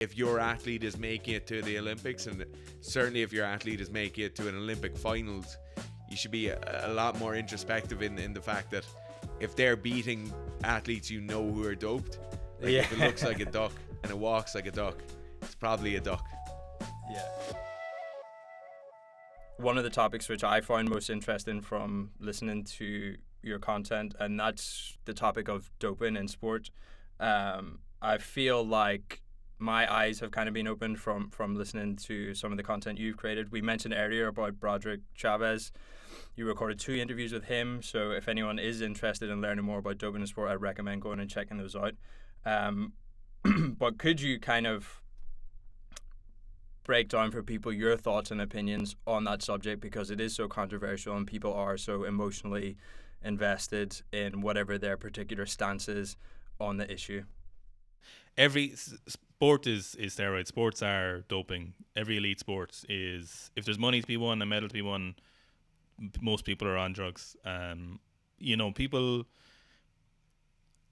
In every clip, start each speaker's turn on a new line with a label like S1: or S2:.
S1: if your athlete is making it to the Olympics, and certainly if your athlete is making it to an Olympic finals, you should be a lot more introspective in the fact that if they're beating athletes who are doped, like if it looks like a duck and it walks like a duck, it's probably a duck.
S2: Yeah. One of the topics which I find most interesting from listening to your content, and that's the topic of doping in sport. I feel like my eyes have kind of been opened from listening to some of the content you've created. We mentioned earlier about Broderick Chavez. You recorded 2 interviews with him, so if anyone is interested in learning more about doping in sport, I'd recommend going and checking those out. But could you kind of break down for people your thoughts and opinions on that subject, because it is so controversial and people are so emotionally invested in whatever their particular stance is on the issue?
S3: Every sport is steroids. Sports are doping. Every elite sport is, if there's money to be won, a medal to be won, most people are on drugs. People,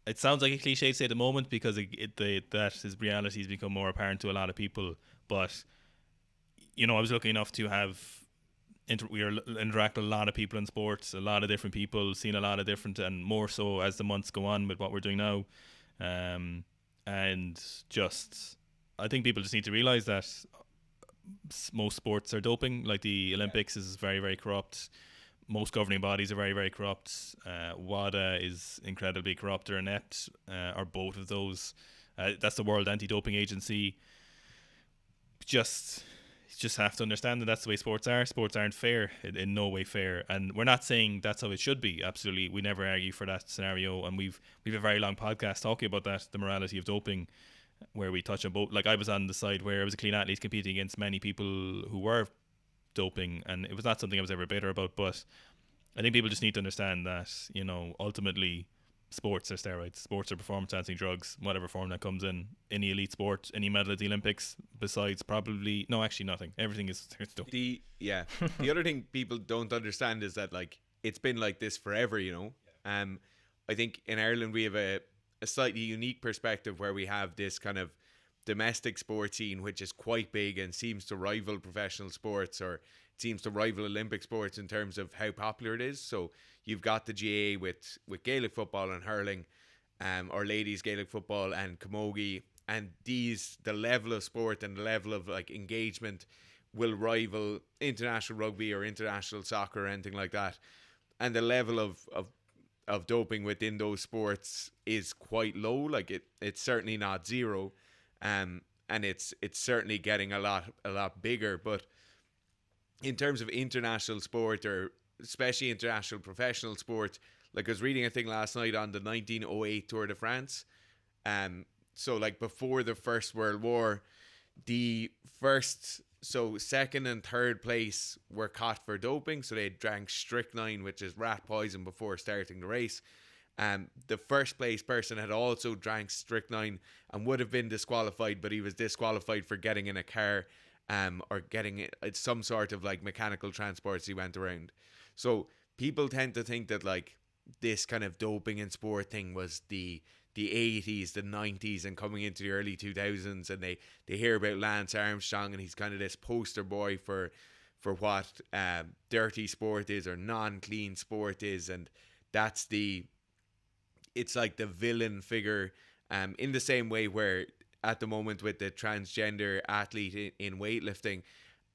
S3: it sounds like a cliche to say at the moment, because that is reality has become more apparent to a lot of people. But I was lucky enough to have we interact with a lot of people in sports, a lot of different people, seen a lot of different, and more so as the months go on with what we're doing now. And just, I think people just need to realize that most sports are doping. Like the Olympics is very, very corrupt. Most governing bodies are very, very corrupt. WADA is incredibly corrupt or inept, or both of those. That's the World Anti-Doping Agency. You just have to understand that that's the way sports are. Sports aren't fair, in no way fair. And we're not saying that's how it should be. Absolutely. We never argue for that scenario. And we've a very long podcast talking about that, the morality of doping, where we touch on both. Like, I was on the side where I was a clean athlete competing against many people who were doping, and it was not something I was ever bitter about. But I think people just need to understand that, ultimately sports are steroids. Sports are performance enhancing drugs, whatever form that comes in. Any elite sport, any medal at the Olympics, besides probably, no, actually nothing. Everything is dope.
S1: The other thing people don't understand is that, like, it's been like this forever, I think in Ireland we have a slightly unique perspective where we have this kind of domestic sport scene which is quite big and seems to rival professional sports, or seems to rival Olympic sports in terms of how popular it is. So you've got the GA with Gaelic football and hurling, or ladies Gaelic football and camogie, and the level of sport and the level of like engagement will rival international rugby or international soccer or anything like that. And the level of doping within those sports is quite low. Like it's certainly not zero, and it's certainly getting a lot bigger. But in terms of international sport, or especially international professional sport, like I was reading a thing last night on the 1908 Tour de France. So like before the First World War, second and third place were caught for doping. So they drank strychnine, which is rat poison, before starting the race. The first place person had also drank strychnine and would have been disqualified, but he was disqualified for getting in a car, or getting some sort of like mechanical transports he went around. So people tend to think that like this kind of doping in sport thing was the 80s, the 90s, and coming into the early 2000s, and they hear about Lance Armstrong, and he's kind of this poster boy for what dirty sport is, or non-clean sport is, and it's like the villain figure, in the same way where at the moment with the transgender athlete in weightlifting,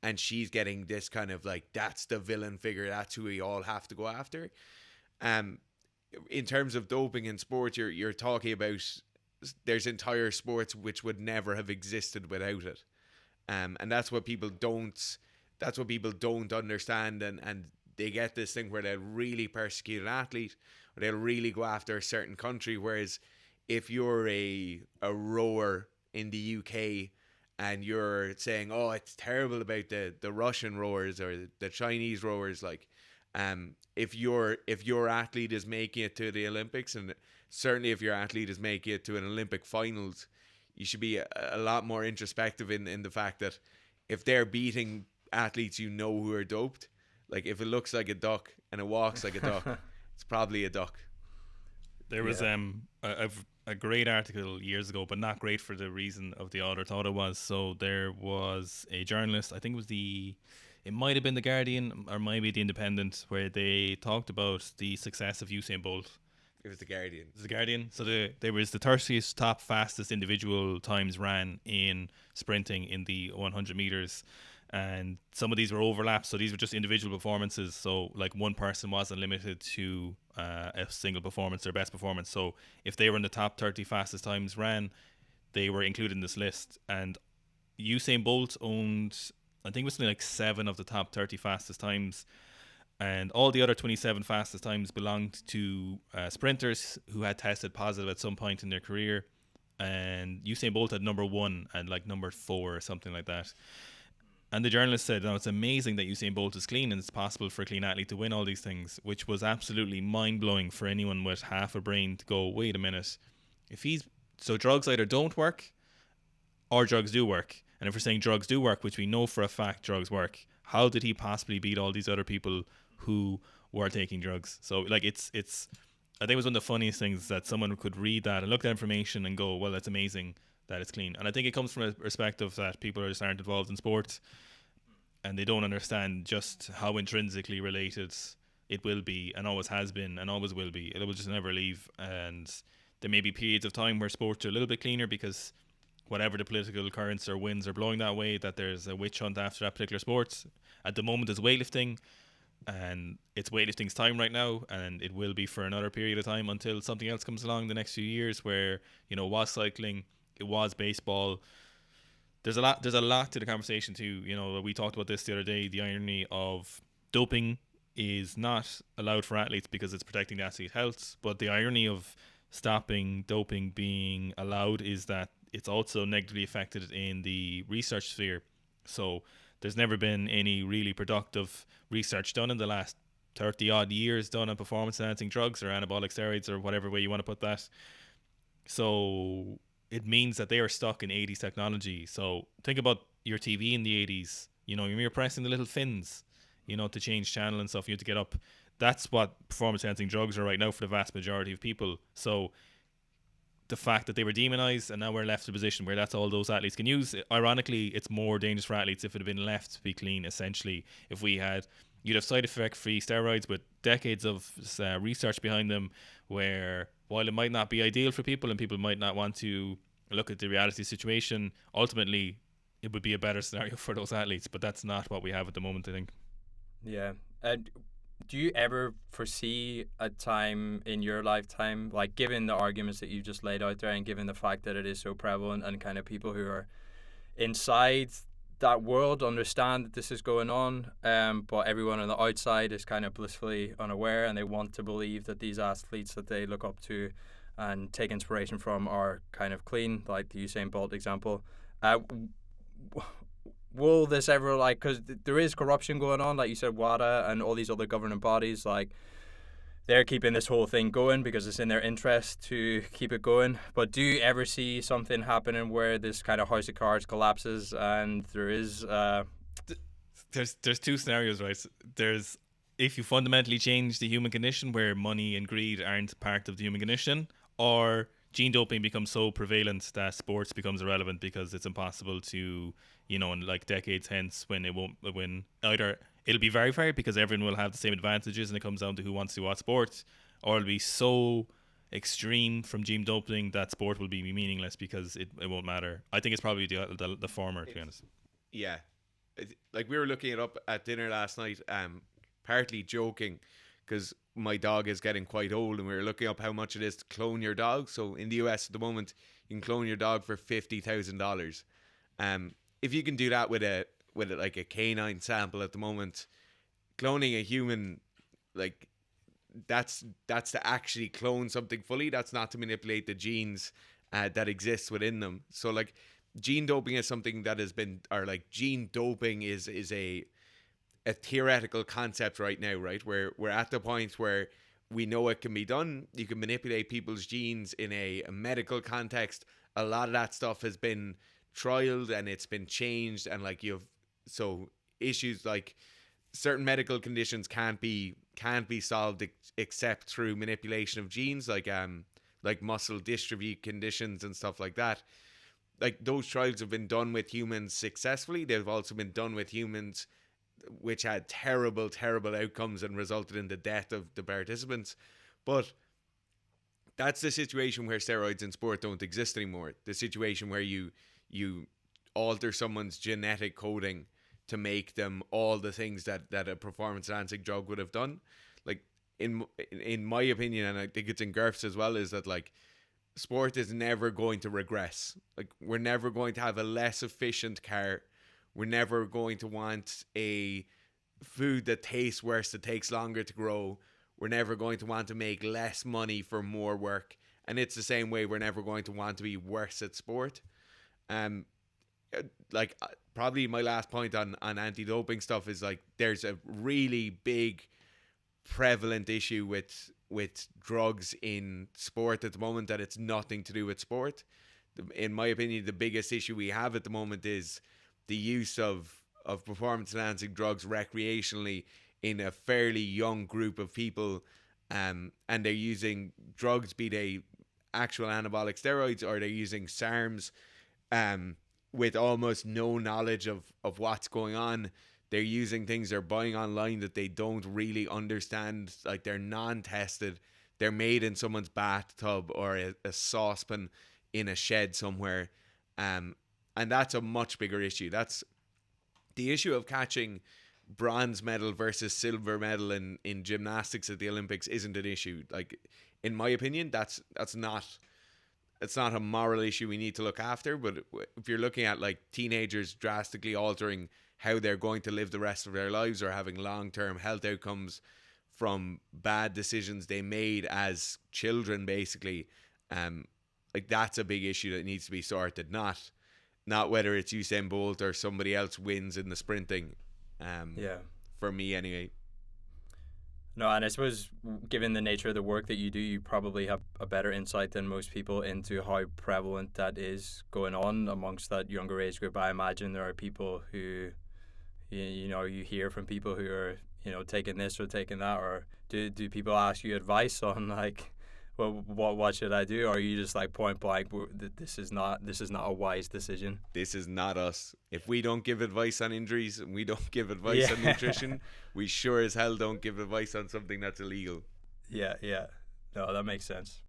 S1: and she's getting this kind of like, that's the villain figure, that's who we all have to go after. In terms of doping in sport, you're talking about, there's entire sports which would never have existed without it, and that's what people don't understand, and they get this thing where they'll really persecute an athlete, or they'll really go after a certain country. Whereas if you're a rower in the UK and you're saying, oh, it's terrible about the Russian rowers or the Chinese rowers, like, if your athlete is making it to the Olympics, and certainly if your athlete is making it to an Olympic finals, you should be a lot more introspective in the fact that if they're beating athletes who are doped, like if it looks like a duck and it walks like a duck, it's probably a duck.
S3: There was I've a great article years ago, but not great for the reason of the author thought it was. So there was a journalist, I think it might have been the Guardian or maybe the Independent, where they talked about the success of Usain Bolt.
S1: It was the Guardian.
S3: It was the Guardian. So there was the 30th top fastest individual times ran in sprinting in the 100 meters. And some of these were overlaps, so these were just individual performances. So like one person wasn't limited to a single performance, their best performance. So if they were in the top 30 fastest times ran, they were included in this list. And Usain Bolt owned, I think it was something like 7 of the top 30 fastest times. And all the other 27 fastest times belonged to sprinters who had tested positive at some point in their career. And Usain Bolt had number 1 and like number 4 or something like that. And the journalist said, it's amazing that Usain Bolt is clean and it's possible for a clean athlete to win all these things, which was absolutely mind-blowing for anyone with half a brain to go, wait a minute. So drugs either don't work or drugs do work. And if we're saying drugs do work, which we know for a fact drugs work, how did he possibly beat all these other people who were taking drugs? So like it's I think it was one of the funniest things that someone could read that and look at information and go, well, that's amazing that it's clean. And I think it comes from a perspective that people just aren't involved in sports and they don't understand just how intrinsically related it will be and always has been and always will be. It will just never leave. And there may be periods of time where sports are a little bit cleaner because whatever the political currents or winds are blowing that way, that there's a witch hunt after that particular sport. At the moment, it's weightlifting, and it's weightlifting's time right now, and it will be for another period of time until something else comes along the next few years where, it was cycling, it was baseball. There's a lot to the conversation too. We talked about this the other day, the irony of doping is not allowed for athletes because it's protecting the athlete's health, but the irony of stopping doping being allowed is that it's also negatively affected in the research sphere. So there's never been any really productive research done in the last 30 odd years done on performance enhancing drugs or anabolic steroids or whatever way you want to put that. So it means that they are stuck in 80s technology. So think about your TV in the 80s. You're pressing the little fins, to change channel and stuff. You have to get up. That's what performance enhancing drugs are right now for the vast majority of people. So the fact that they were demonized and now we're left in a position where that's all those athletes can use. Ironically, it's more dangerous for athletes if it had been left to be clean, essentially. You'd have side effect free steroids with decades of research behind them, where while it might not be ideal for people and people might not want to look at the reality situation, ultimately it would be a better scenario for those athletes. But that's not what we have at the moment, I think.
S2: Yeah. Do you ever foresee a time in your lifetime, like given the arguments that you just laid out there and given the fact that it is so prevalent and kind of people who are inside that world understand that this is going on, but everyone on the outside is kind of blissfully unaware and they want to believe that these athletes that they look up to and take inspiration from are kind of clean, like the Usain Bolt example. Will this ever, because there is corruption going on, like you said, WADA and all these other governing bodies, they're keeping this whole thing going because it's in their interest to keep it going. But do you ever see something happening where this kind of house of cards collapses and there is...
S3: There's two scenarios, right? There's if you fundamentally change the human condition where money and greed aren't part of the human condition, or gene doping becomes so prevalent that sports becomes irrelevant because it's impossible to, in decades hence when either it'll be verified because everyone will have the same advantages and it comes down to who wants to watch sports, or it'll be so extreme from gene doping that sport will be meaningless because it won't matter. I think it's probably the former, to be honest.
S1: Yeah. We were looking it up at dinner last night, partly joking because my dog is getting quite old and we were looking up how much it is to clone your dog. So in the US at the moment, you can clone your dog for $50,000. If you can do that with a canine sample at the moment, cloning a human, that's to actually clone something fully. That's not to manipulate the genes that exists within them. So gene doping is something that has been, gene doping is a theoretical concept right now, right? Where we're at the point where we know it can be done. You can manipulate people's genes in a medical context. A lot of that stuff has been trialed and it's been changed, and so issues like certain medical conditions can't be solved except through manipulation of genes, like muscle dystrophy conditions and stuff like that. Like, those trials have been done with humans successfully. They've also been done with humans which had terrible, terrible outcomes and resulted in the death of the participants. But that's the situation where steroids in sport don't exist anymore. The situation where you alter someone's genetic coding to make them all the things that a performance enhancing drug would have done. Like, in my opinion, and I think it's in Gerf's as well, is that, like, sport is never going to regress. Like, we're never going to have a less efficient car. We're never going to want a food that tastes worse, that takes longer to grow. We're never going to want to make less money for more work. And it's the same way we're never going to want to be worse at sport. Like, probably my last point on anti-doping stuff is, like, there's a really big prevalent issue with drugs in sport at the moment, that it's nothing to do with sport. In my opinion, the biggest issue we have at the moment is the use of performance enhancing drugs recreationally in a fairly young group of people, and they're using drugs, be they actual anabolic steroids or they're using SARMs, with almost no knowledge of what's going on. They're using things they're buying online that they don't really understand. Like, they're non-tested. They're made in someone's bathtub or a saucepan in a shed somewhere. And that's a much bigger issue. That's the issue of catching bronze medal versus silver medal in gymnastics at the Olympics isn't an issue. Like, in my opinion, it's not a moral issue we need to look after. But if you're looking at, like, teenagers drastically altering how they're going to live the rest of their lives or having long-term health outcomes from bad decisions they made as children, basically, like, that's a big issue that needs to be sorted. Not whether it's Usain Bolt or somebody else wins in the sprinting. For me anyway.
S2: No, and I suppose given the nature of the work that you do, you probably have a better insight than most people into how prevalent that is going on amongst that younger age group. I imagine there are people who, you hear from people who are, taking this or taking that, or do people ask you advice on, like, well, what should I do? Or are you just like point blank, this is not a wise decision?
S1: This is not us. If we don't give advice on injuries and we don't give advice on nutrition, we sure as hell don't give advice on something that's illegal.
S2: Yeah. No, that makes sense.